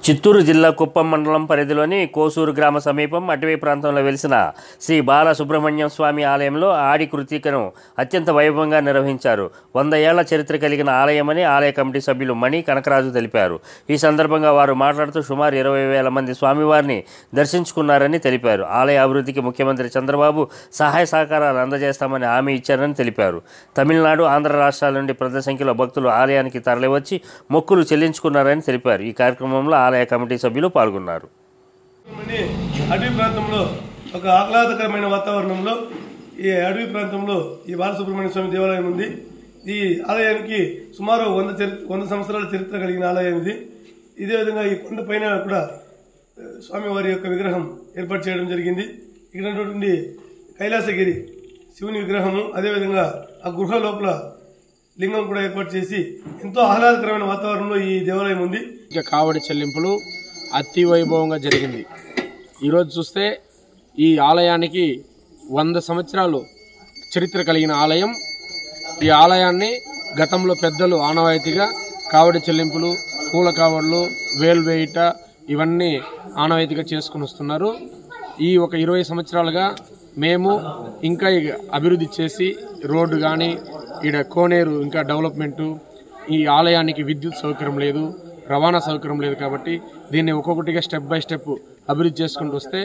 చిత్తూరు జిల్లా కుప్పం మండలం పరిధిలోని కోసూరు గ్రామ సమీపం అటవీ ప్రాంతంలో వెలిసిన శ్రీ బాలసుబ్రహ్మణ్యం స్వామి ఆలయంలో ఆడి కృతికను అత్యంత వైభవంగా నిర్వహించారు. 100 ఏళ్ల చరిత్ర కలిగిన ఆలయమని ఆలయ కమిటీ సభ్యులు మణి కనకరాజు తెలిపారు. ఈ సందర్భంగా వారు మాట్లాడుతూ సుమారు 20,000 మంది స్వామివారిని దర్శించుకున్నారని తెలిపారు. ఆలయ అభివృద్ధికి ముఖ్యమంత్రి చంద్రబాబు సహాయ సహకారాలు అందజేస్తామని హామీ ఇచ్చారని తెలిపారు. తమిళనాడు, ఆంధ్ర రాష్ట్రాల నుండి పెద్ద సంఖ్యలో భక్తులు ఆలయానికి తరలివచ్చి మొక్కులు చెల్లించుకున్నారని తెలిపారు. ఈ కార్యక్రమంలో ఆలయ కమిటీ సభ్యులు పాల్గొన్నారు. అటవీ ప్రాంతంలో ఒక ఆహ్లాదకరమైన వాతావరణంలో ఈ అటవీ ప్రాంతంలో ఈ బాలసుబ్రహ్మణ్య స్వామి దేవాలయం ఉంది. ఈ ఆలయానికి సుమారు 100 సంవత్సరాల చరిత్ర కలిగిన ఆలయం ఇది. ఇదే విధంగా ఈ కొండ పైన కూడా స్వామివారి యొక్క విగ్రహం ఏర్పాటు చేయడం జరిగింది. ఇక్కడ ఉన్నటువంటి కైలాసగిరి శివుని విగ్రహము, అదేవిధంగా ఆ గృహ లోపల లింగం కూడా ఏర్పాటు చేసి ఎంతో ఆహ్లాదకరమైన వాతావరణంలో ఈ దేవాలయం ఉంది. కావడి చెల్లింపులు అతి వైభవంగా జరిగింది. ఈరోజు చూస్తే ఈ ఆలయానికి 100 సంవత్సరాలు చరిత్ర కలిగిన ఆలయం. ఈ ఆలయాన్ని గతంలో పెద్దలు ఆనవాయితీగా కావడి చెల్లింపులు, పూల కావడులు, వేల్వేయిట ఇవన్నీ ఆనవాయితీగా చేసుకుని వస్తున్నారు. ఈ ఒక 20 సంవత్సరాలుగా మేము ఇంకా అభివృద్ధి చేసి రోడ్డు కానీ ఈడ కోనేరు ఇంకా డెవలప్మెంటు, ఈ ఆలయానికి విద్యుత్ సౌకర్యం లేదు, రవాణా సౌకర్యం లేదు. కాబట్టి దీన్ని ఒక్కొక్కటిగా స్టెప్ బై స్టెప్ అభివృద్ధి చేసుకుంటూ వస్తే